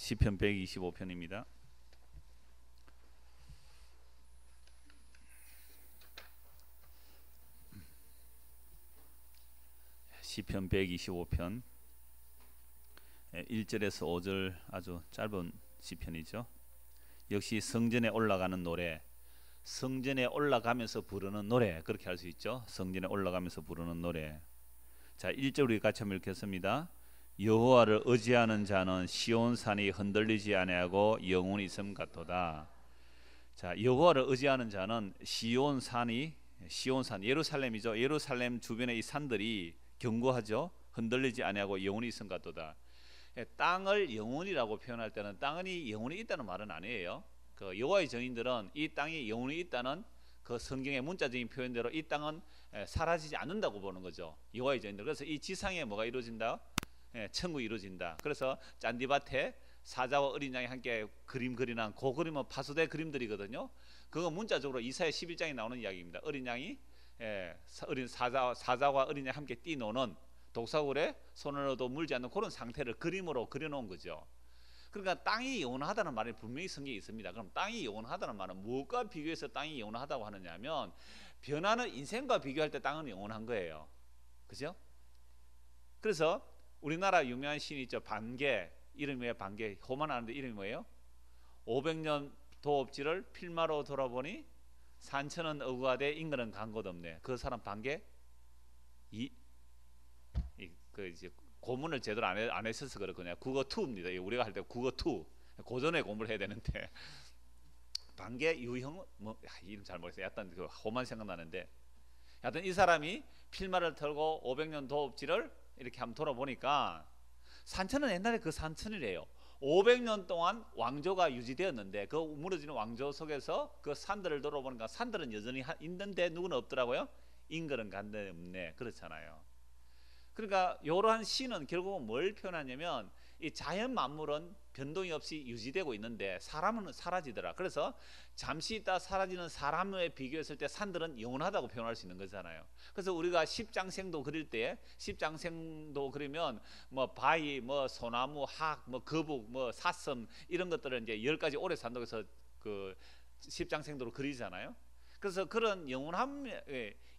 시편 125편입니다. 시편 125편 1절에서 5절 아주 짧은 시편이죠. 역시 성전에 올라가는 노래, 성전에 올라가면서 부르는 노래, 그렇게 할 수 있죠. 성전에 올라가면서 부르는 노래. 자, 1절 우리 같이 한번 읽겠습니다. 여호와를 의지하는 자는 시온산이 흔들리지 아니하고 영원히 있음 같도다. 자, 여호와를 의지하는 자는 시온산, 예루살렘이죠. 예루살렘 주변의 이 산들이 견고하죠. 흔들리지 아니하고 영원히 있음 같도다. 땅을 영원이라고 표현할 때는 땅이 영원히 있다는 말은 아니에요. 그 여호와의 증인들은 이 땅이 영원히 있다는 그 성경의 문자적인 표현대로 이 땅은 사라지지 않는다고 보는 거죠. 여호와의 증인들. 그래서 이 지상에 뭐가 이루어진다? 천국이 이루어진다. 그래서 잔디밭에 사자와 어린 양이 함께 그림 그리는 그 그림은 파수대 그림들이거든요. 그거 문자적으로 이사야 11장에 나오는 이야기입니다. 어린 양이 어린 사자와 어린 양이 함께 뛰노는 독사굴에 손으로도 물지 않는 그런 상태를 그림으로 그려놓은 거죠. 그러니까 땅이 영원하다는 말이 분명히 성경에 있습니다. 그럼 땅이 영원하다는 말은 무엇과 비교해서 땅이 영원하다고 하느냐면 변하는 인생과 비교할 때 땅은 영원한 거예요. 그죠? 그래서 우리나라 유명한 시인 있죠. 반개. 이름이 왜 반개? 호만하는데 이름이 뭐예요? 500년 도업지를 필마로 돌아보니 산천은 어구하되 인근은 간 곳 없네. 그 사람 반개? 그 이제 고문을 제대로 안 했어서 그렇거든요. 국어 2입니다. 우리가 할 때 국어 2 고전에 공부를 해야 되는데 반개 유형 이름 잘 모르겠어요. 약간 그 호만 생각나는데, 하여튼 이 사람이 필마를 털고 500년 도업지를 이렇게 한번 돌아보니까 산천은 옛날에 그 산천이래요. 500년 동안 왕조가 유지되었는데 그 무너지는 왕조 속에서 그 산들을 돌아보니까 산들은 여전히 있는데 누구는 없더라고요. 인근은 간데 없네. 그렇잖아요. 그러니까 이러한 시는 결국은 뭘 표현하냐면 이 자연 만물은 변동이 없이 유지되고 있는데 사람은 사라지더라. 그래서 잠시 있다 사라지는 사람에 비교했을 때 산들은 영원하다고 표현할 수 있는 거잖아요. 그래서 우리가 십장생도 그릴 때 십장생도 그리면 뭐 바위, 뭐 소나무, 학, 뭐 거북, 뭐 사슴 이런 것들을 이제 10가지 오래 산다고 해서 그 십장생도로 그리잖아요. 그래서 그런 영원함,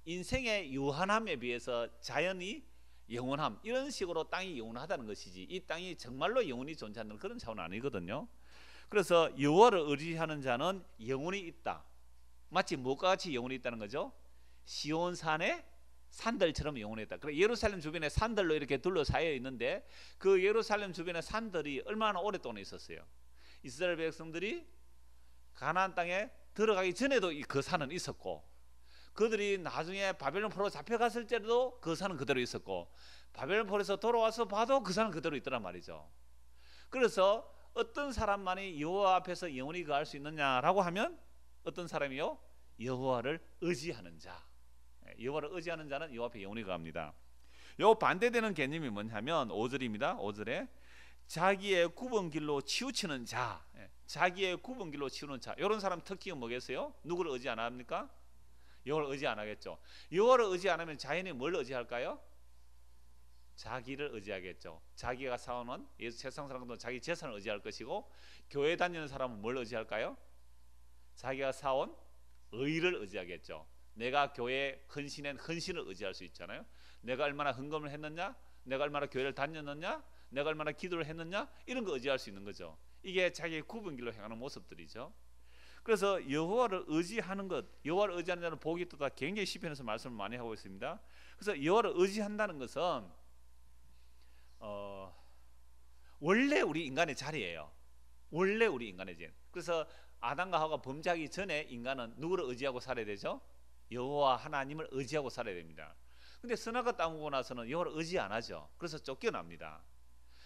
인생의 유한함에 비해서 자연이 영원함, 이런 식으로 땅이 영원하다는 것이지 이 땅이 정말로 영원히 존재하는 그런 차원은 아니거든요. 그래서 여호와를 의지하는 자는 영원히 있다. 마치 무엇과 같이 영원히 있다는 거죠? 시온산의 산들처럼 영원히 있다. 그래, 예루살렘 주변에 산들로 이렇게 둘러싸여 있는데 그 예루살렘 주변의 산들이 얼마나 오랫동안 있었어요. 이스라엘 백성들이 가나안 땅에 들어가기 전에도 그 산은 있었고, 그들이 나중에 바벨론 포로 잡혀갔을 때도 그 산은 그대로 있었고, 바벨론 포로에서 돌아와서 봐도 그 산은 그대로 있더란 말이죠. 그래서 어떤 사람만이 여호와 앞에서 영원히 거할 수 있느냐라고 하면 어떤 사람이요? 여호와를 의지하는 자. 여호와를 의지하는 자는 여호와 앞에 영원히 거합니다. 요 반대되는 개념이 뭐냐면 5절입니다. 5절에 자기의 굽은 길로 치우치는 자. 자기의 굽은 길로 치우는 자. 이런 사람 특징은 뭐겠어요? 누구를 의지 안 합니까? 여호와를 의지 안 하겠죠. 여호와를 의지 안 하면 자연이 뭘 의지할까요? 자기를 의지하겠죠. 자기가 사오는 세상 사람들은 자기 재산을 의지할 것이고, 교회 다니는 사람은 뭘 의지할까요? 자기가 사온 의를 의지하겠죠. 내가 교회에 헌신한 헌신을 의지할 수 있잖아요. 내가 얼마나 헌금을 했느냐, 내가 얼마나 교회를 다녔느냐, 내가 얼마나 기도를 했느냐, 이런 거 의지할 수 있는 거죠. 이게 자기의 굽은 길로 향하는 모습들이죠. 그래서 여호와를 의지하는 것, 여호와를 의지하는 자는 복이 있도다, 굉장히 시편에서 말씀을 많이 하고 있습니다. 그래서 여호와를 의지한다는 것은 원래 우리 인간의 자리예요. 원래 우리 인간의 자리. 그래서 아담과 하와가 범죄하기 전에 인간은 누구를 의지하고 살아야 되죠? 여호와 하나님을 의지하고 살아야 됩니다. 근데 선악과 따먹고 나서는 여호와를 의지 안 하죠. 그래서 쫓겨납니다.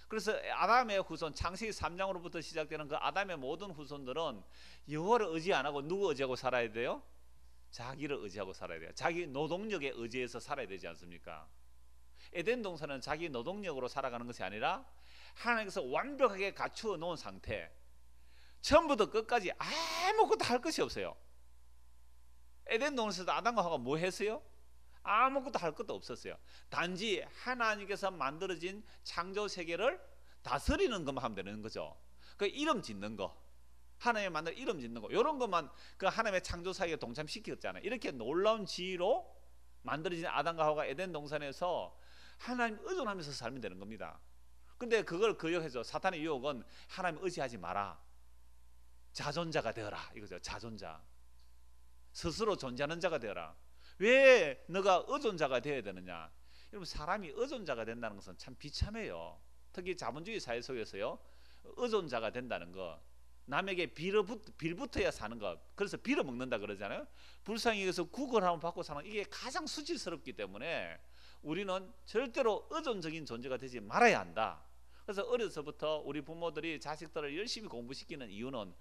그래서 아담의 후손, 창세기 3장으로부터 시작되는 그 아담의 모든 후손들은 여호와를 의지 안 하고 누구 의지하고 살아야 돼요? 자기를 의지하고 살아야 돼요. 자기 노동력에 의지해서 살아야 되지 않습니까? 에덴 동산은 자기 노동력으로 살아가는 것이 아니라 하나님께서 완벽하게 갖추어 놓은 상태, 처음부터 끝까지 아무것도 할 것이 없어요. 에덴 동산에서 아담과 하와가 뭐 했어요? 아무것도 할 것도 없었어요. 단지 하나님께서 만들어진 창조 세계를 다스리는 것만 하면 되는 거죠. 그 이름 짓는 거, 하나님의 만든 이름 짓는 거, 이런 것만 그 하나님의 창조 사역에 동참시켰잖아요. 이렇게 놀라운 지혜로 만들어진 아담과 하와가 에덴 동산에서 하나님 의존하면서 살면 되는 겁니다. 근데 그걸 거역해서 사탄의 유혹은 하나님 의지하지 마라, 자존자가 되어라 이거죠. 자존자, 스스로 존재하는 자가 되어라. 왜 너가 의존자가 되어야 되느냐? 여러분, 사람이 의존자가 된다는 것은 참 비참해요. 특히 자본주의 사회 속에서요, 의존자가 된다는 거, 남에게 빌붙어야 사는 것, 그래서 빌어먹는다 그러잖아요. 불쌍히 여기서 구걸함을 받고 사는, 이게 가장 수치스럽기 때문에 우리는 절대로 의존적인 존재가 되지 말아야 한다. 그래서 어려서부터 우리 부모들이 자식들을 열심히 공부시키는 이유는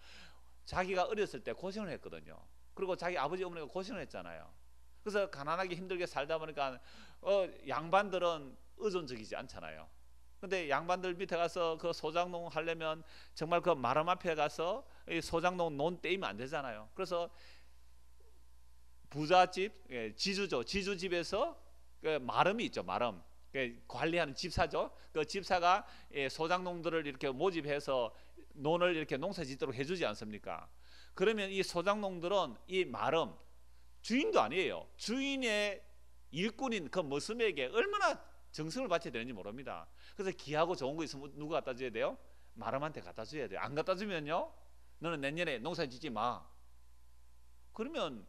자기가 어렸을 때 고생을 했거든요. 그리고 자기 아버지 어머니가 고생을 했잖아요. 그래서 가난하게 힘들게 살다 보니까 양반들은 의존적이지 않잖아요. 근데 양반들 밑에 가서 그 소장농 하려면 정말 그 마름 앞에 가서 소장농 논 떼이면 안 되잖아요. 그래서 부잣집, 지주죠. 지주집에서 그 마름이 있죠. 마름, 관리하는 집사죠. 그 집사가 소장농들을 이렇게 모집해서 논을 이렇게 농사짓도록 해주지 않습니까? 그러면 이 소장농들은 이 마름, 주인도 아니에요. 주인의 일꾼인 그 머슴에게 얼마나 정성을 바쳐야 되는지 모릅니다. 그래서 귀하고 좋은 거 있으면 누구 갖다 줘야 돼요? 마름한테 갖다 줘야 돼요. 안 갖다 주면요, 너는 내년에 농사 짓지 마. 그러면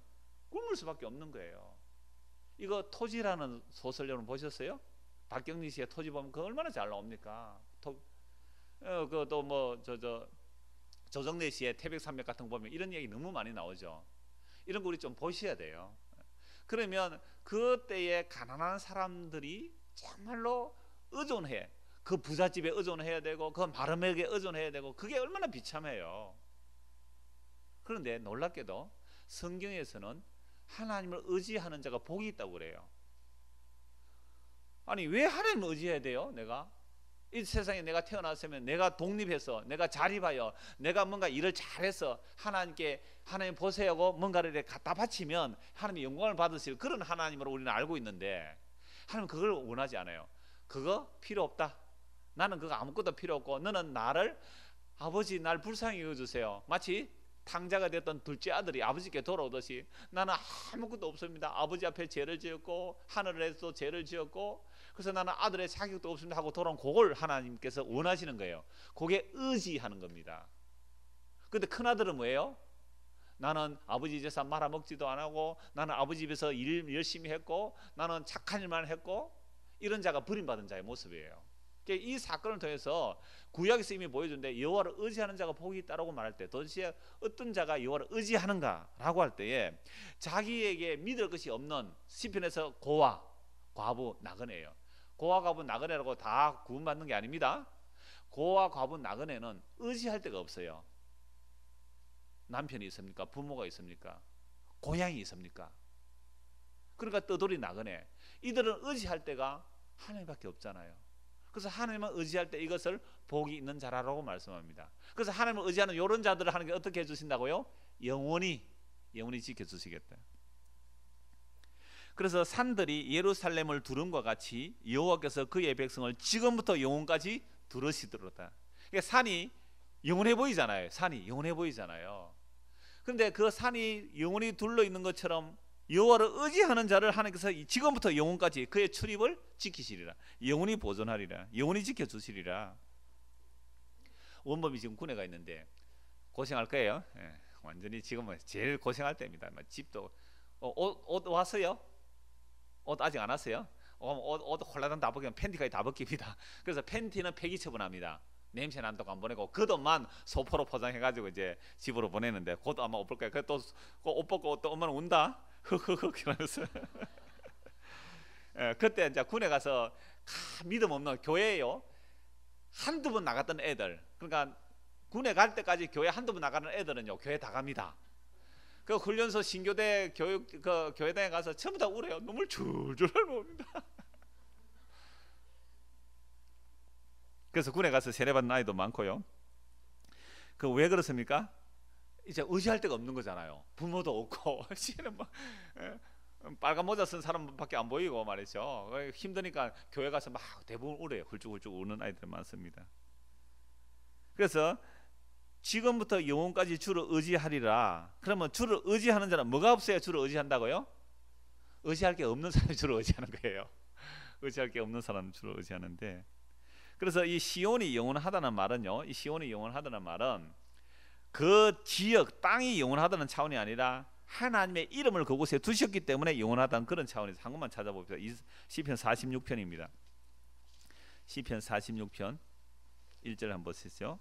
굶을 수밖에 없는 거예요. 이거 토지라는 소설 여러분 보셨어요? 박경리 씨의 토지 보면 그 얼마나 잘 나옵니까? 그또 뭐 조정래 씨의 태백산맥 같은 거 보면 이런 얘기 너무 많이 나오죠. 이런 거 우리 좀 보셔야 돼요. 그러면 그때의 가난한 사람들이 정말로 의존해, 그 부잣집에 의존해야 되고 그 마름에게 의존해야 되고, 그게 얼마나 비참해요. 그런데 놀랍게도 성경에서는 하나님을 의지하는 자가 복이 있다고 그래요. 아니, 왜 하나님을 의지해야 돼요? 내가 이 세상에 내가 태어났으면 내가 독립해서, 내가 자립하여, 내가 뭔가 일을 잘해서 하나님께 하나님 보세요 하고 뭔가를 갖다 바치면 하나님이 영광을 받으실 그런 하나님으로 우리는 알고 있는데, 하나님은 그걸 원하지 않아요. 그거 필요 없다. 나는 그거 아무것도 필요 없고, 너는 나를, 아버지 날 불쌍히 여겨주세요. 마치 탕자가 됐던 둘째 아들이 아버지께 돌아오듯이, 나는 아무것도 없습니다. 아버지 앞에 죄를 지었고 하늘에서 죄를 지었고, 그래서 나는 아들의 자격도 없습니다 하고 돌아온 그걸 하나님께서 원하시는 거예요. 그게 의지하는 겁니다. 근데 큰아들은 뭐예요? 나는 아버지 재산 말아먹지도 안 하고, 나는 아버지 집에서 일 열심히 했고, 나는 착한 일만 했고, 이런 자가 버림받은 자의 모습이에요. 이 사건을 통해서 구약에서 이미 보여주는데, 여호와를 의지하는 자가 복이 있다라고 말할 때 도대체 어떤 자가 여호와를 의지하는가라고 할 때에, 자기에게 믿을 것이 없는, 시편에서 고아, 과부, 나그네예요. 고아, 과부, 나그네라고 다 구분받는 게 아닙니다. 고아, 과부, 나그네는 의지할 데가 없어요. 남편이 있습니까? 부모가 있습니까? 고향이 있습니까? 그러니까 떠돌이 나그네, 이들은 의지할 데가 하나님밖에 없잖아요. 그래서 하나님을 의지할 때 이것을 복이 있는 자라고 말씀합니다. 그래서 하나님을 의지하는 이런 자들을 하나님께 어떻게 해주신다고요? 영원히 지켜주시겠다. 그래서 산들이 예루살렘을 두름과 같이 여호와께서 그의 백성을 지금부터 영원까지 두르시도록다. 그러니까 산이 영원해 보이잖아요. 산이 영원해 보이잖아요. 그런데 그 산이 영원히 둘러 있는 것처럼 여호와를 의지하는 자를 하나님께서 지금부터 영원까지 그의 출입을 지키시리라. 영원히 보존하리라. 영원히 지켜주시리라. 원범이 지금 군에 가 있는데 고생할 거예요. 예, 완전히 지금은 제일 고생할 때입니다. 집도 옷 왔어요? 옷 아직 안 왔어요? 옷 홀라당 다 벗기면 팬티까지 다 벗깁니다. 그래서 팬티는 폐기 처분합니다. 냄새 난다고 안 보내고 그 돈만 소포로 포장해가지고 이제 집으로 보내는데, 곧 아마 옷 벗을 거예요. 또 옷 벗고 또 엄마는 운다. 흐흐흐 이러면서 그때 이제 군에 가서 믿음 없는 교회에요, 한두 번 나갔던 애들, 그러니까 군에 갈 때까지 교회 한두 번 나가는 애들은요 교회 다 갑니다. 그 훈련소 신교대 교육 그 교회당에 가서 전부 다 울어요. 눈물 줄줄 흘립니다. 그래서 군에 가서 세례받는 아이도 많고요. 그 왜 그렇습니까? 이제 의지할 데가 없는 거잖아요. 부모도 없고 씨는 막 빨간 모자 쓴 사람밖에 안 보이고 말이죠. 힘드니까 교회 가서 막 대부분 울어요. 훌쭉훌쭉 우는 아이들 많습니다. 그래서 지금부터 영원까지 주를 의지하리라. 그러면 주를 의지하는 자는 뭐가 없어야 주를 의지한다고요? 의지할 게 없는 사람이 주를 의지하는 거예요. 의지할 게 없는 사람은 주를 의지하는데, 그래서 이 시온이 영원하다는 말은요, 이 시온이 영원하다는 말은 그 지역 땅이 영원하다는 차원이 아니라 하나님의 이름을 그곳에 두셨기 때문에 영원하다는 그런 차원에서 한 것만 찾아봅시다. 시편 46편입니다. 시편 46편 1절 한번 보시죠.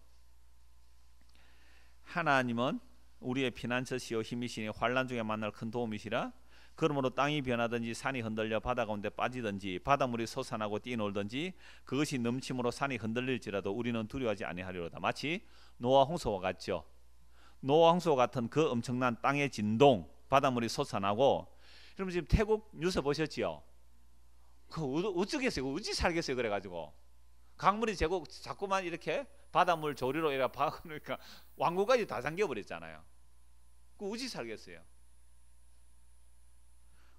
하나님은 우리의 피난처시요 힘이시니 환난 중에 만날 큰 도움이시라. 그러므로 땅이 변하든지 산이 흔들려 바다 가운데 빠지든지 바닷물이 솟아나고 뛰놀든지 그것이 넘침으로 산이 흔들릴지라도 우리는 두려워하지 아니하리로다. 마치 노아 홍수와 같죠. 노아 홍수와 같은 그 엄청난 땅의 진동, 바닷물이 솟아나고. 여러분 지금 태국 뉴스 보셨지요? 그 어쩌겠어요? 어찌 살겠어요? 그래가지고 강물이 자꾸만 이렇게 바닷물 조리로 이렇게 그러니까 왕국까지 다 잠겨버렸잖아요. 그 어찌 살겠어요?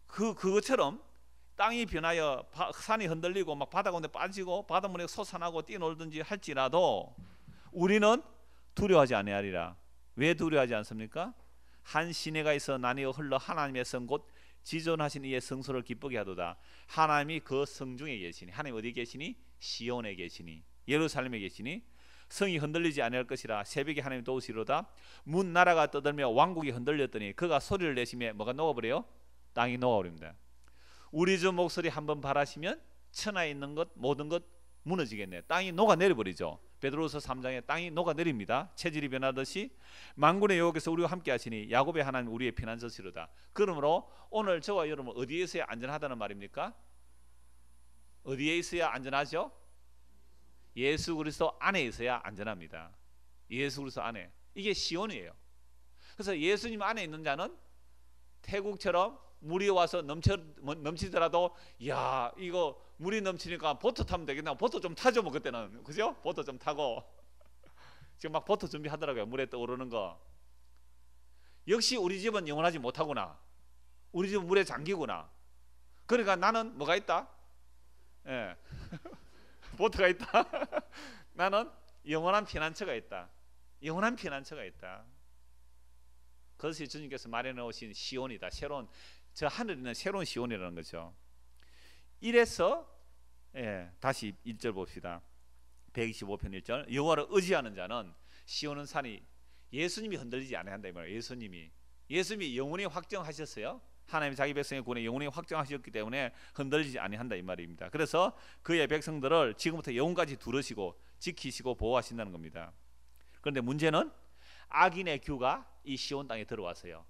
그것처럼 땅이 변하여 산이 흔들리고 막 바다 가운데 빠지고 바닷물이 솟아나고 뛰놀든지 할지라도 우리는 두려워하지 아니하리라. 왜 두려워하지 않습니까? 한 시내가 있어 나뉘어 흘러 하나님의 성 곧 지존하신 이의 성소를 기쁘게 하도다. 하나님이 그 성 중에 계시니, 하나님 어디 계시니? 시온에 계시니, 예루살렘에 계시니 성이 흔들리지 아니할 것이라. 새벽에 하나님 도우시로다. 문 나라가 떠들며 왕국이 흔들렸더니 그가 소리를 내시며 뭐가 녹아버려요? 땅이 녹아버립니다. 우리 주 목소리 한번 바라시면 천하에 있는 것 모든 것 무너지겠네요. 땅이 녹아내려버리죠. 베드로서 3장에 땅이 녹아내립니다. 체질이 변하듯이 만군의 여호와께서 우리와 함께 하시니 야곱의 하나님 우리의 피난처시로다. 그러므로 오늘 저와 여러분 어디에 있어야 안전하다는 말입니까? 어디에 있어야 안전하죠? 예수 그리스도 안에 있어야 안전합니다. 예수 그리스도 안에. 이게 시온이에요. 그래서 예수님 안에 있는 자는 태국처럼 물이 와서 넘치더라도 야 이거 물이 넘치니까 보트 타면 되겠나, 보트 좀 타죠 뭐. 그때는 그죠? 보트 좀 타고 지금 막 보트 준비하더라고요. 물에 떠오르는 거. 역시 우리 집은 영원하지 못하구나. 우리 집은 물에 잠기구나. 그러니까 나는 뭐가 있다? 예. 보트가 있다. 나는 영원한 피난처가 있다. 영원한 피난처가 있다. 그것이 주님께서 마련해 오신 시온이다. 새로운 저 하늘에 있는 새로운 시온이라는 거죠. 이래서 다시 1절 봅시다. 125편 1절. 여호와를 의지하는 자는 시온은 산이 예수님이 흔들리지 아니한다 이 말이에요. 예수님이 영원히 확정하셨어요. 하나님 자기 백성의 구원에 영원히 확정하셨기 때문에 흔들리지 아니한다 이 말입니다. 그래서 그의 백성들을 지금부터 영원까지 두르시고 지키시고 보호하신다는 겁니다. 그런데 문제는 악인의 규가 이 시온 땅에 들어왔어요.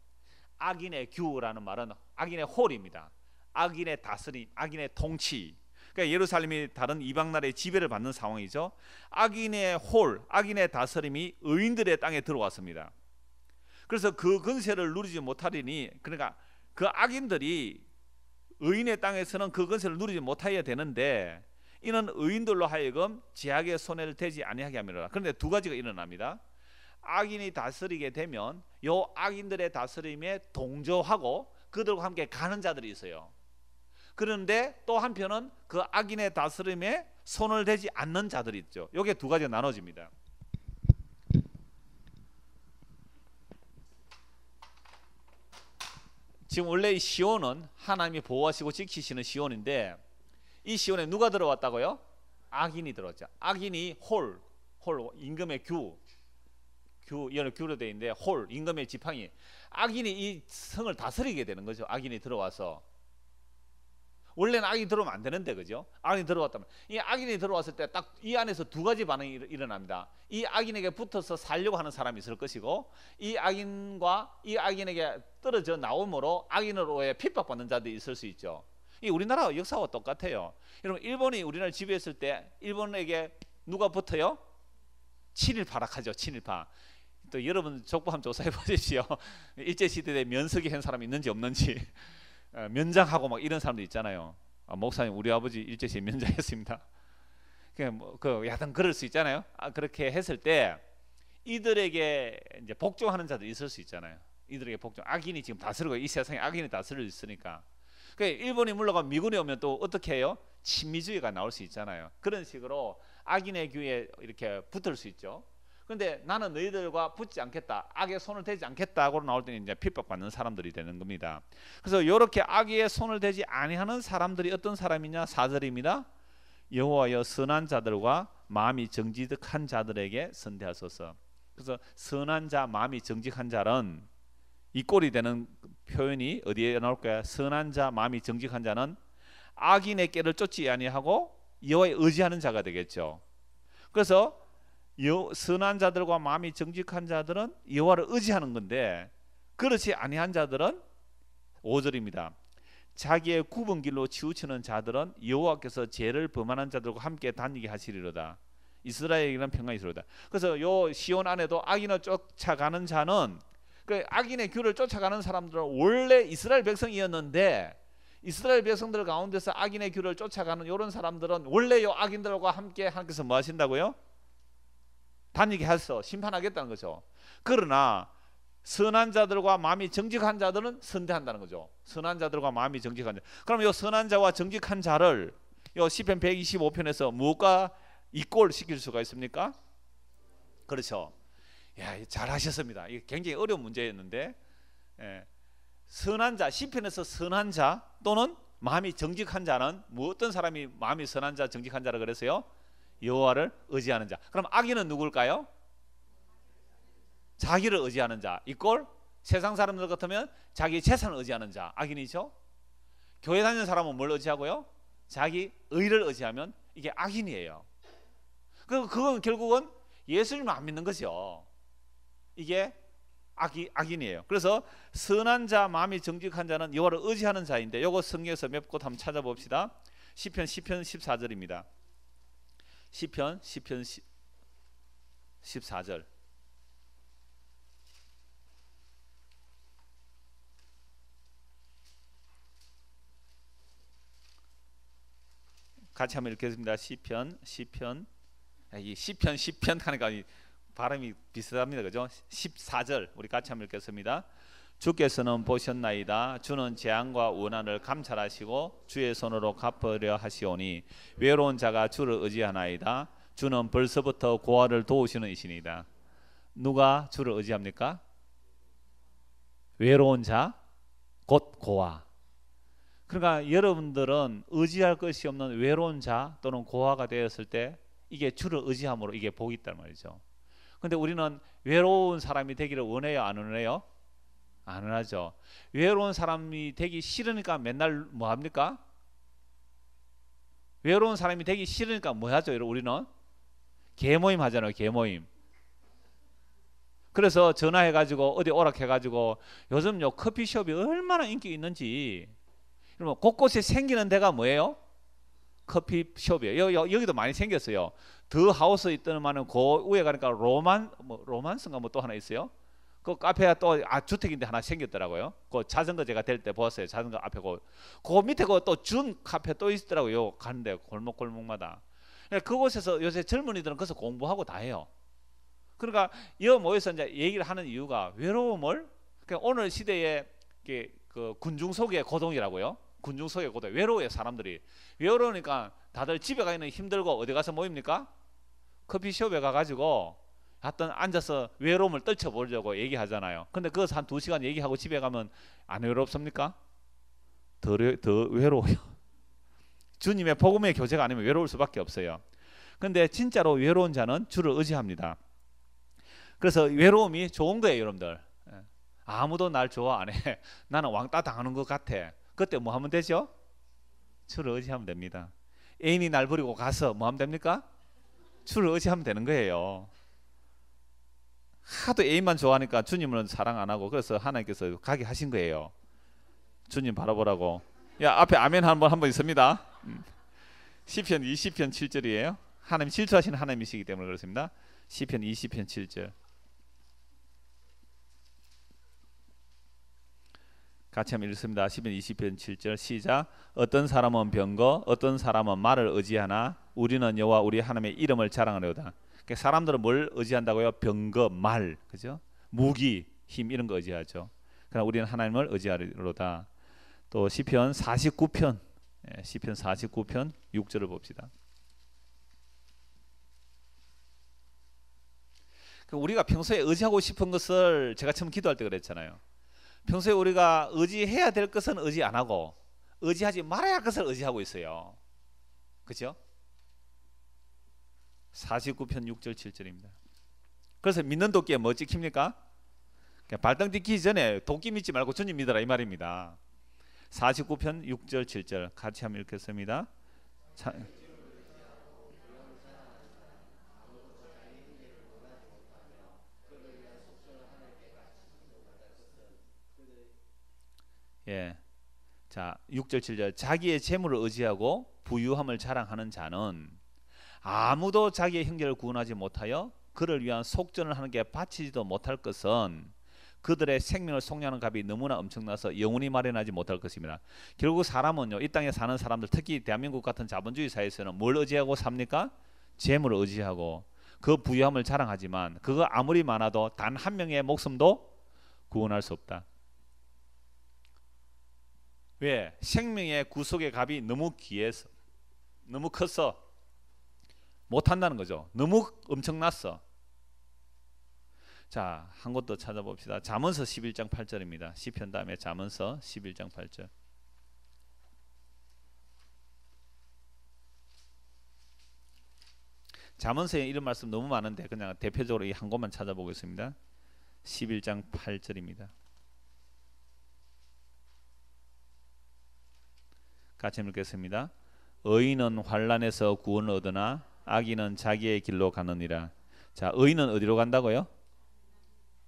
악인의 규라는 말은 악인의 홀입니다. 악인의 다스림, 악인의 통치. 그러니까 예루살렘이 다른 이방 나라의 지배를 받는 상황이죠. 악인의 홀, 악인의 다스림이 의인들의 땅에 들어왔습니다. 그래서 그 권세를 누리지 못하리니, 그러니까 그 악인들이 의인의 땅에서는 그 권세를 누리지 못하여야 되는데 이는 의인들로 하여금 제약의 손해를 대지 아니하게 합니다. 그런데 두 가지가 일어납니다. 악인이 다스리게 되면 요 악인들의 다스림에 동조하고 그들과 함께 가는 자들이 있어요. 그런데 또 한편은 그 악인의 다스림에 손을 대지 않는 자들이 있죠. 요게 두 가지가 나눠집니다. 지금 원래 이 시온은 하나님이 보호하시고 지키시는 시온인데 이 시온에 누가 들어왔다고요? 악인이 들어왔죠. 악인이 홀 임금의 규로 되어 있는데 홀 임금의 지팡이, 악인이 이 성을 다스리게 되는 거죠. 악인이 들어와서. 원래는 악인이 들어오면 안 되는데 그죠? 악인이 들어왔다면 이 악인이 들어왔을 때 딱 이 안에서 두 가지 반응이 일어납니다. 이 악인에게 붙어서 살려고 하는 사람이 있을 것이고 이 악인과 이 악인에게 떨어져 나옴으로 악인으로의 핍박받는 자들이 있을 수 있죠. 이 우리나라 역사와 똑같아요. 여러분 일본이 우리나라를 지배했을 때 일본에게 누가 붙어요? 친일파락하죠. 친일파. 또 여러분 족보 한번 조사해 보십시오. 일제시대에 면석이 한 사람이 있는지 없는지. 면장하고 막 이런 사람도 있잖아요. 목사님 우리 아버지 일제시대 면장했습니다. 하여튼 그럴 수 있잖아요. 그렇게 했을 때 이들에게 이제 복종하는 자도 있을 수 있잖아요. 이들에게 복종. 악인이 지금 다스리고 이 세상에 악인이 다스리고 있으니까. 그러니까 일본이 물러가면 미군이 오면 또 어떻게 해요? 친미주의가 나올 수 있잖아요. 그런 식으로 악인의 규에 이렇게 붙을 수 있죠. 근데 나는 너희들과 붙지 않겠다, 악의 손을 대지 않겠다고 나올 때는 이제 핍박받는 사람들이 되는 겁니다. 그래서 이렇게 악의 손을 대지 아니하는 사람들이 어떤 사람이냐? 4절입니다. 여호와여 선한 자들과 마음이 정직한 자들에게 선대하소서. 그래서 선한 자, 마음이 정직한 자는 이 꼴이 되는 표현이 어디에 나올까요? 선한 자, 마음이 정직한 자는 악인의 꾀를 쫓지 아니하고 여호와에 의지하는 자가 되겠죠. 그래서 선한 자들과 마음이 정직한 자들은 여호와를 의지하는 건데, 그렇지 아니한 자들은 5절입니다. 자기의 굽은 길로 치우치는 자들은 여호와께서 죄를 범하는 자들과 함께 다니게 하시리로다. 이스라엘에게는 평강이 있으리로다. 그래서 요 시온 안에도 악인을 쫓아가는 자는, 그 악인의 길을 쫓아가는 사람들은 원래 이스라엘 백성이었는데, 이스라엘 백성들 가운데서 악인의 길을 쫓아가는 이런 사람들은 원래 요 악인들과 함께 하나님께서 뭐 하신다고요? 다니게 해서 심판하겠다는 거죠. 그러나 선한 자들과 마음이 정직한 자들은 선대한다는 거죠. 선한 자들과 마음이 정직한 자. 그럼 이 선한 자와 정직한 자를 이 시편 125편에서 무엇과 이꼴시킬 수가 있습니까? 그렇죠. 야, 잘하셨습니다. 이게 굉장히 어려운 문제였는데, 선한 자, 시편에서 선한 자 또는 마음이 정직한 자는 어떤 사람이 마음이 선한 자, 정직한 자라 그랬어요? 여호와를 의지하는 자. 그럼 악인은 누굴까요? 자기를 의지하는 자. 이꼴 세상 사람들 같으면 자기 재산을 의지하는 자, 악인이죠. 교회 다니는 사람은 뭘 의지하고요? 자기 의를 의지하면 이게 악인이에요. 그건 결국은 예수님을 안 믿는 거죠. 이게 악인이에요. 그래서 선한 자, 마음이 정직한 자는 여호와를 의지하는 자인데, 이거 성경에서 몇 곳 한번 찾아봅시다. 시편 14절입니다. 시편 14절. 같이 한번 읽겠습니다. 시편 하니까 발음이 비슷합니다. 그죠? 14절 우리 같이 한번 읽겠습니다. 주께서는 보셨나이다. 주는 재앙과 원한을 감찰하시고 주의 손으로 갚으려 하시오니 외로운 자가 주를 의지하나이다. 주는 벌써부터 고아를 도우시는 이시니이다. 누가 주를 의지합니까? 외로운 자, 곧 고아. 그러니까 여러분들은 의지할 것이 없는 외로운 자 또는 고아가 되었을 때 이게 주를 의지함으로 이게 복이 있단 말이죠. 근데 우리는 외로운 사람이 되기를 원해요, 안 원해요? 안 원하죠. 외로운 사람이 되기 싫으니까 맨날 뭐 합니까? 외로운 사람이 되기 싫으니까 뭐 하죠? 우리는 개모임 하잖아요. 개모임. 그래서 전화해가지고 어디 오락해가지고 요즘요 커피숍이 얼마나 인기 있는지, 그러면 곳곳에 생기는 데가 뭐예요? 커피숍이에요. 여기도 많이 생겼어요. 더 하우스 있더만은 그 위에 가니까 로만스인가 뭐 또 하나 있어요. 그 카페가 또 주택인데 하나 생겼더라고요. 그 자전거 제가 될 때 보았어요. 자전거 앞에 그 밑에 그 또 준 카페 또 있더라고요. 가는데 골목마다. 그곳에서 요새 젊은이들은 거기서 공부하고 다 해요. 그러니까 여 모여서 이제 얘기를 하는 이유가 외로움을, 그러니까 오늘 시대에 그 군중 속의 고동이라고요. 군중 속의 고동. 외로워요. 사람들이 외로우니까 다들 집에 가기는 힘들고 어디 가서 모입니까? 커피숍에 가가지고 하여튼 앉아서 외로움을 떨쳐보려고 얘기하잖아요. 근데 그거 한 2시간 얘기하고 집에 가면 안 외롭습니까? 더 외로워요. 주님의 복음의 교제가 아니면 외로울 수밖에 없어요. 근데 진짜로 외로운 자는 주를 의지합니다. 그래서 외로움이 좋은 거예요, 여러분들. 아무도 날 좋아 안 해. 나는 왕따 당하는 것 같아. 그때 뭐 하면 되죠? 주를 의지하면 됩니다. 애인이 날 버리고 가서 뭐 하면 됩니까? 주를 의지하면 되는 거예요. 하도 애인만 좋아하니까 주님은 사랑 안 하고, 그래서 하나님께서 가게 하신 거예요. 주님 바라보라고. 야, 앞에 아멘 한번 있습니다. 시편 20편 7절이에요. 하나님 질투하시는 하나님이시기 때문에 그렇습니다. 시편 20편 7절. 같이 한번 읽습니다. 시편 20편 7절 시작. 어떤 사람은 병거, 어떤 사람은 말을 의지하나 우리는 여호와 우리 하나님의 이름을 자랑하려다. 그러니까 사람들은 뭘 의지한다고요? 병거, 말, 그죠? 무기, 힘 이런 거 의지하죠. 그러나 우리는 하나님을 의지하리로다. 또 시편 49편, 시편 49편 6절을 봅시다. 우리가 평소에 의지하고 싶은 것을 제가 처음 기도할 때 그랬잖아요. 평소에 우리가 의지해야 될 것은 의지 안 하고 의지하지 말아야 할 것을 의지하고 있어요. 그죠? 49편 6절 7절입니다. 그래서 믿는 도끼에 뭐 찍힙니까? 발등 찍기 전에 도끼 믿지 말고 주님 믿어라 이 말입니다. 49편 6절 7절 같이 한번 읽겠습니다. 예. 자, 6절 7절 자기의 재물을 의지하고 부유함을 자랑하는 자는 아무도 자기의 형제를 구원하지 못하여 그를 위한 속전을 하는 게 바치지도 못할 것은 그들의 생명을 속량하는 값이 너무나 엄청나서 영원히 마련하지 못할 것입니다. 결국 사람은요, 이 땅에 사는 사람들, 특히 대한민국 같은 자본주의 사회에서는 뭘 의지하고 삽니까? 재물을 의지하고 그 부유함을 자랑하지만 그거 아무리 많아도 단 한 명의 목숨도 구원할 수 없다. 왜? 생명의 구속의 값이 너무 귀해서, 너무 커서 못한다는 거죠. 너무 엄청났어. 자, 한 곳 더 찾아봅시다. 잠언서 11장 8절입니다. 시편 다음에 잠언서 11장 8절. 잠언서에 이런 말씀 너무 많은데 그냥 대표적으로 이 한 곳만 찾아보겠습니다. 11장 8절입니다. 같이 읽겠습니다. 의인은 환난에서 구원을 얻으나 악인은 자기의 길로 가느니라. 자, 의인은 어디로 간다고요?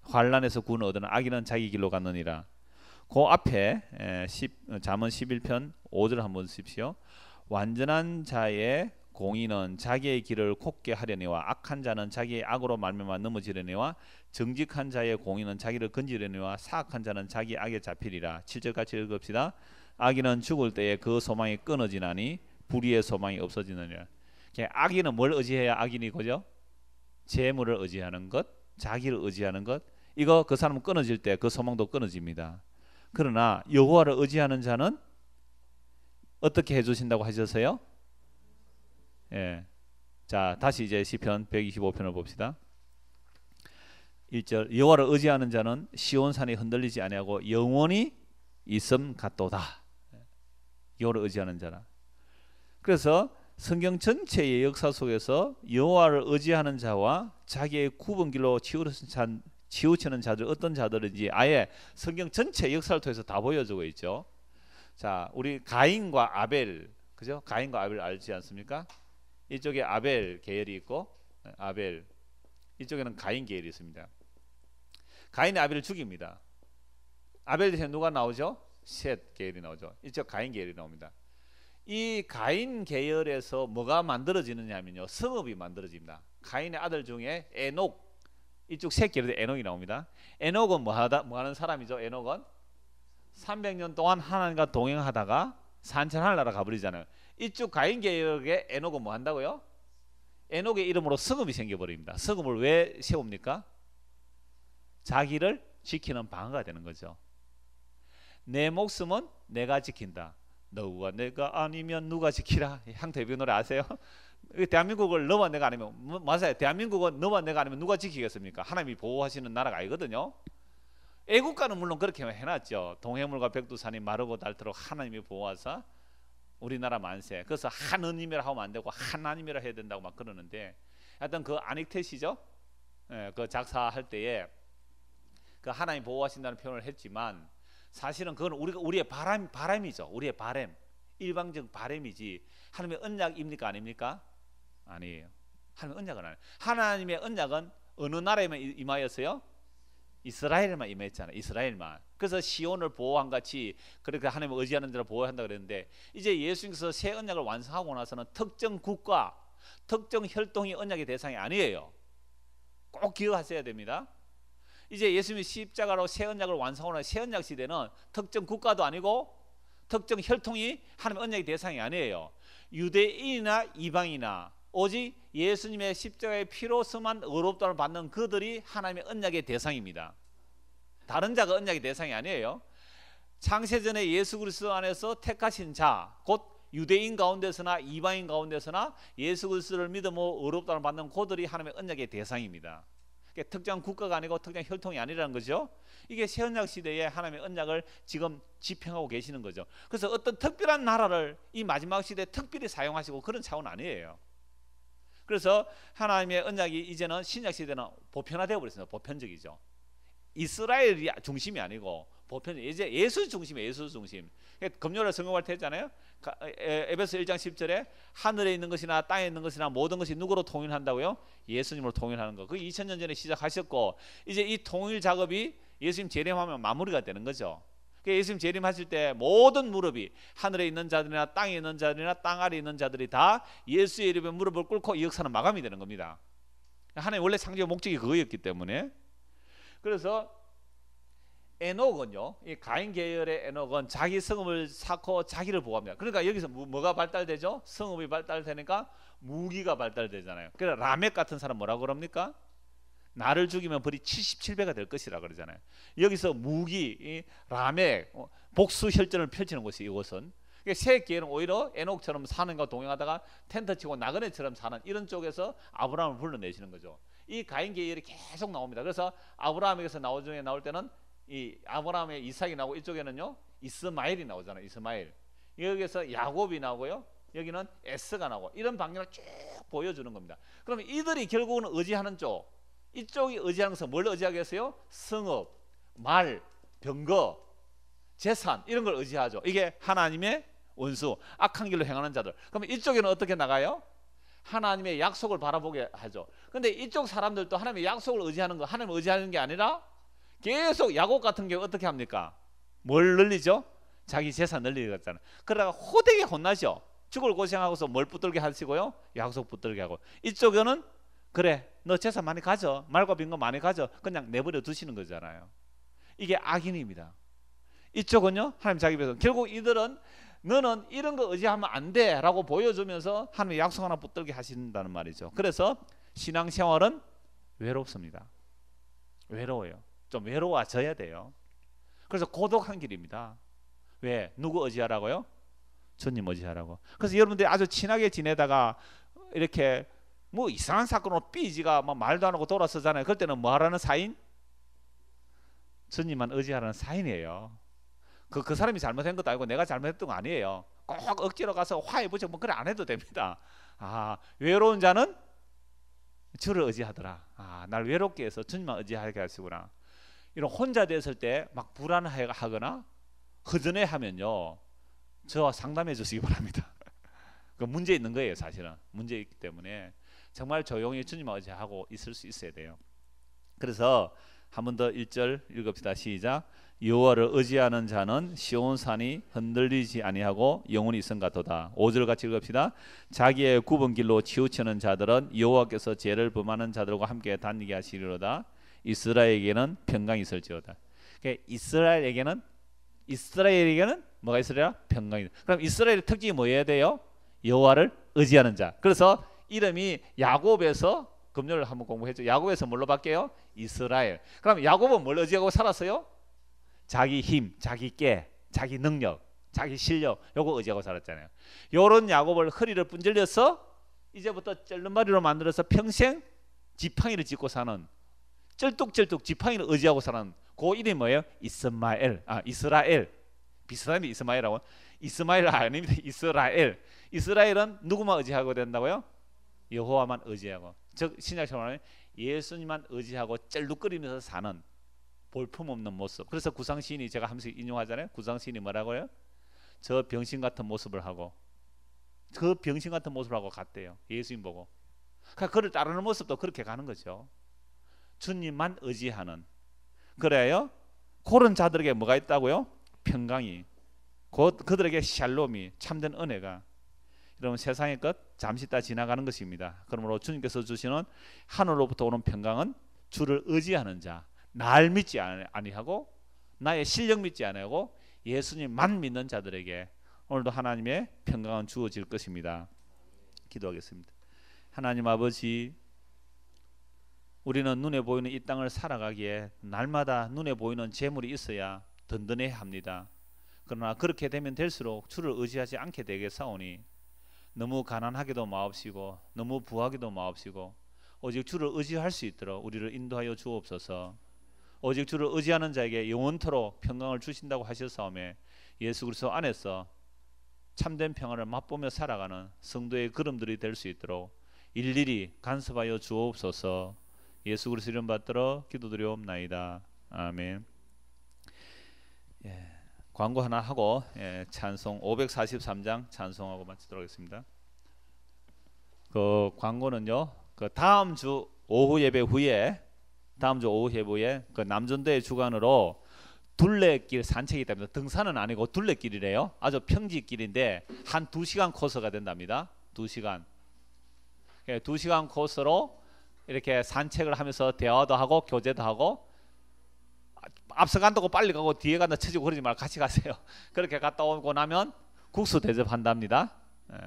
환난에서 구원을 얻으나 악인은 자기 길로 가느니라. 그 앞에 잠언 11편 5절 한번 보십시오. 완전한 자의 공의는 자기의 길을 곱게 하려니와 악한 자는 자기의 악으로 말미암아 넘어지려니와 정직한 자의 공의는 자기를 건지려니와 사악한 자는 자기 악에 잡히리라. 7절 같이 읽읍시다. 악인은 죽을 때에 그 소망이 끊어지나니 불의의 소망이 없어지느니라. 악인은 뭘 의지해야 악인이 거죠? 재물을 의지하는 것, 자기를 의지하는 것. 이거 그 사람은 끊어질 때 그 소망도 끊어집니다. 그러나 여호와를 의지하는 자는 어떻게 해주신다고 하셨어요? 예. 자, 다시 이제 시편 125편을 봅시다. 1절 여호와를 의지하는 자는 시온산이 흔들리지 아니하고 영원히 있음 같도다. 여호와를 의지하는 자라. 그래서 성경 전체의 역사 속에서 여호와를 의지하는 자와 자기의 굽은 길로 치우치는 자들 어떤 자들인지 아예 성경 전체 역사를 통해서 다 보여주고 있죠. 자, 우리 가인과 아벨, 그죠? 가인과 아벨 알지 않습니까? 이쪽에 아벨 계열이 있고 아벨, 이쪽에는 가인 계열이 있습니다. 가인이 아벨을 죽입니다. 아벨 대신 누가 나오죠? 셋 계열이 나오죠. 이쪽 가인 계열이 나옵니다. 이 가인 계열에서 뭐가 만들어지느냐면요, 성읍이 만들어집니다. 가인의 아들 중에 에녹, 이쪽 셋 계열에 에녹이 나옵니다. 에녹은 뭐 하는 사람이죠? 에녹은 300년 동안 하나님과 동행하다가 산천하늘나라 가버리잖아요. 이쪽 가인 계열의 에녹은 뭐 한다고요? 에녹의 이름으로 성읍이 생겨버립니다. 성읍을 왜 세웁니까? 자기를 지키는 방어가 되는 거죠. 내 목숨은 내가 지킨다. 너와 내가 아니면 누가 지키라. 향토해비 노래 아세요? 대한민국을 너와 내가 아니면 맞아요. 대한민국은 너와 내가 아니면 누가 지키겠습니까? 하나님이 보호하시는 나라가 아니거든요. 애국가는 물론 그렇게 해놨죠. 동해물과 백두산이 마르고 닳도록 하나님이 보호하사 우리나라 만세. 그래서 하느님이라 하면 안 되고 하나님이라 해야 된다고 막 그러는데, 하여튼 그 아닉텟이죠. 예, 그 작사할 때에 그 하나님 보호하신다는 표현을 했지만 사실은 그건 우리의 바람이죠. 우리의 바람, 일방적 바람이지 하나님의 언약입니까 아닙니까? 아니에요. 하나님의 언약은 아니에요. 하나님의 언약은 어느 나라에만 임하였어요? 이스라엘만 임했잖아요. 이스라엘만. 그래서 시온을 보호한 같이 그렇게 하나님을 의지하는 자를 보호한다 그랬는데, 이제 예수님께서 새 언약을 완성하고 나서는 특정 국가, 특정 혈통이 언약의 대상이 아니에요. 꼭 기억하셔야 됩니다. 이제 예수님이 십자가로 새 언약을 완성하고 새 언약 시대는 특정 국가도 아니고 특정 혈통이 하나님의 언약의 대상이 아니에요. 유대인이나 이방이나 오직 예수님의 십자가의 피로서만 의롭다를 받는 그들이 하나님의 언약의 대상입니다. 다른 자가 언약의 대상이 아니에요. 창세전에 예수 그리스도 안에서 택하신 자, 곧 유대인 가운데서나 이방인 가운데서나 예수 그리스도를 믿음으로 의롭다를 받는 그들이 하나님의 언약의 대상입니다. 특정 국가가 아니고 특정 혈통이 아니라는 거죠. 이게 새 언약 시대에 하나님의 언약을 지금 집행하고 계시는 거죠. 그래서 어떤 특별한 나라를 이 마지막 시대에 특별히 사용하시고 그런 차원 아니에요. 그래서 하나님의 언약이 이제는 신약 시대는 보편화되어 버렸습니다. 보편적이죠. 이스라엘이 중심이 아니고 보편, 이제 예수 중심이에요. 예수 중심. 금요일에 성경할 때 했잖아요. 에베소 1장 10절에 하늘에 있는 것이나 땅에 있는 것이나 모든 것이 누구로 통일한다고요? 예수님으로 통일하는 거. 그게 2000년 전에 시작하셨고 이제 이 통일 작업이 예수님 재림하면 마무리가 되는 거죠. 예수님 재림하실 때 모든 무릎이 하늘에 있는 자들이나 땅에 있는 자들이나 땅 아래에 있는 자들이 다 예수의 이름에 무릎을 꿇고 이 역사는 마감이 되는 겁니다. 하나님 원래 창조의 목적이 그거였기 때문에. 그래서 에녹은요, 이 가인 계열의 에녹은 자기 성읍을 쌓고 자기를 보호합니다. 그러니까 여기서 뭐가 발달되죠? 성읍이 발달되니까 무기가 발달되잖아요. 그래서 라멕 같은 사람 뭐라고 그럽니까? 나를 죽이면 벌이 77배가 될 것이라 그러잖아요. 여기서 무기, 이 라멕, 복수 혈전을 펼치는 곳이 이곳은. 새 계열은 오히려 에녹처럼 사는 것과 동행하다가 텐트 치고 나그네처럼 사는 이런 쪽에서 아브라함을 불러내시는 거죠. 이 가인 계열이 계속 나옵니다. 그래서 아브라함에게서 나올 때는 이 아브라함의 이삭이 나오고 이쪽에는요 이스마엘이 나오잖아요. 이스마엘. 여기서 야곱이 나오고요. 여기는 에스가 나오고 이런 방향을 쭉 보여주는 겁니다. 그러면 이들이 결국은 의지하는 쪽, 이쪽이 의지하는 것은 뭘 의지하겠어요? 성읍, 말, 병거, 재산 이런 걸 의지하죠. 이게 하나님의 원수, 악한 길로 행하는 자들. 그러면 이쪽에는 어떻게 나가요? 하나님의 약속을 바라보게 하죠. 근데 이쪽 사람들도 하나님의 약속을 의지하는 거, 하나님을 의지하는 게 아니라 계속 야곱 같은 경우 어떻게 합니까? 뭘 늘리죠? 자기 재산 늘리겠잖아요. 그러다가 호되게 혼나죠. 죽을 고생하고서 뭘 붙들게 하시고요? 약속 붙들게 하고. 이쪽에는 그래 너 재산 많이 가져, 말과 빈 거 많이 가져, 그냥 내버려 두시는 거잖아요. 이게 악인입니다. 이쪽은요 하나님 자기 백성. 결국 이들은 너는 이런 거 의지하면 안 돼 라고 보여주면서 하나님의 약속 하나 붙들게 하신다는 말이죠. 그래서 신앙생활은 외롭습니다. 외로워요. 좀 외로워져야 돼요. 그래서 고독한 길입니다. 왜? 누구 의지하라고요? 주님 의지하라고. 그래서 여러분들이 아주 친하게 지내다가 이렇게 뭐 이상한 사건으로 삐지가 뭐 말도 안 하고 돌아서잖아요. 그럴 때는 뭐 하라는 사인? 주님만 의지하라는 사인이에요. 그 사람이 잘못한 것도 아니고 내가 잘못했던 거 아니에요. 꼭 억지로 가서 화해 부적 뭐 그래 안 해도 됩니다. 아, 외로운 자는 주를 의지하더라. 아, 날 외롭게 해서 주님만 의지하게 하시구나. 이런 혼자 됐을 때 막 불안하거나 허전해하면요 저와 상담해 주시기 바랍니다. 그 문제 있는 거예요. 사실은 문제 있기 때문에 정말 조용히 주님만 의지하고 있을 수 있어야 돼요. 그래서 한 번 더 1절 읽읍시다. 시작. 여호와를 의지하는 자는 시온산이 흔들리지 아니하고 영원히 있음같도다. 5절 같이 읽읍시다. 자기의 굽은 길로 치우치는 자들은 여호와께서 죄를 범하는 자들과 함께 다니게 하시리로다. 이스라엘에게는 평강이 있을지어다. 그러니까 이스라엘에게는 뭐가 있으리라? 평강이. 그럼 이스라엘의 특징이 뭐여야 돼요? 여호와를 의지하는 자. 그래서 이름이 야곱에서 금요일 한번 공부했죠. 야곱에서 뭘로 바뀌어요? 이스라엘. 그럼 야곱은 뭘 의지하고 살았어요? 자기 힘, 자기 깨, 자기 능력, 자기 실력 요거 의지하고 살았잖아요. 요런 야곱을 허리를 분질려서 이제부터 쩔름머리로 만들어서 평생 지팡이를 짚고 사는 쩔뚝쩔뚝 지팡이를 의지하고 사는 그 이름이 뭐예요? 이스마엘. 아, 이스라엘. 비슷한데 이스마엘하고 이스마엘 아닙니다. 이스라엘. 이스라엘은 누구만 의지하고 된다고요? 여호와만 의지하고. 즉 신약처럼 예수님만 의지하고 쩔뚝거리면서 사는 볼품없는 모습. 그래서 구상시인이 제가 한 번씩 인용하잖아요. 구상시인이 뭐라고요? 저 병신 같은 모습을 하고 그 병신 같은 모습을 하고 갔대요. 예수님 보고. 그러니까 그를 따르는 모습도 그렇게 가는 거죠. 주님만 의지하는. 그래요. 그런 자들에게 뭐가 있다고요? 평강이. 곧 그들에게 샬롬이, 참된 은혜가. 여러분 세상의 것 잠시 있다 지나가는 것입니다. 그러므로 주님께서 주시는 하늘로부터 오는 평강은 주를 의지하는 자, 날 믿지 아니하고 나의 실력 믿지 아니하고 예수님만 믿는 자들에게 오늘도 하나님의 평강은 주어질 것입니다. 기도하겠습니다. 하나님 아버지, 우리는 눈에 보이는 이 땅을 살아가기에 날마다 눈에 보이는 재물이 있어야 든든해야 합니다. 그러나 그렇게 되면 될수록 주를 의지하지 않게 되겠사오니 너무 가난하기도 마옵시고 너무 부하기도 마옵시고 오직 주를 의지할 수 있도록 우리를 인도하여 주옵소서. 오직 주를 의지하는 자에게 영원토록 평강을 주신다고 하셨사오매 예수 그리스도 안에서 참된 평안을 맛보며 살아가는 성도의 걸음들이 될 수 있도록 일일이 간섭하여 주옵소서. 예수 그리스도 이름 받들어 기도드리옵나이다. 아멘. 광고 하나 하고 찬송 543장 찬송하고 마치도록 하겠습니다. 그 광고는요, 그 다음 주 오후 예배 후에 그 남전도의 주관으로 둘레길 산책이 있답니다. 등산은 아니고 둘레길이래요. 아주 평지길인데 한 2시간 코스가 된답니다. 2시간. 2시간 코스로 이렇게 산책을 하면서 대화도 하고 교제도 하고, 앞서 간다고 빨리 가고 뒤에 간다 쳐지고 그러지 말고 같이 가세요. 그렇게 갔다 오고 나면 국수 대접한답니다.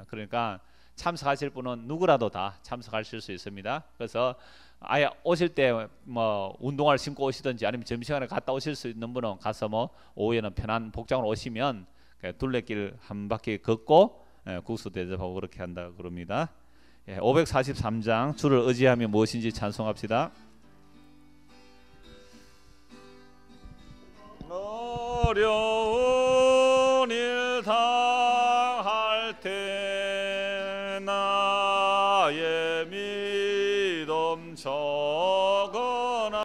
그러니까 참석하실 분은 누구라도 다 참석하실 수 있습니다. 그래서 아예 오실 때 뭐 운동화를 신고 오시든지 아니면 점심시간에 갔다 오실 수 있는 분은 가서 뭐 오후에는 편한 복장으로 오시면 둘레길 한 바퀴 걷고 국수 대접하고 그렇게 한다 그럽니다. 543장 주를 의지하며 무엇인지 찬송합시다. 어려운 일 당할 때 나의 믿음 전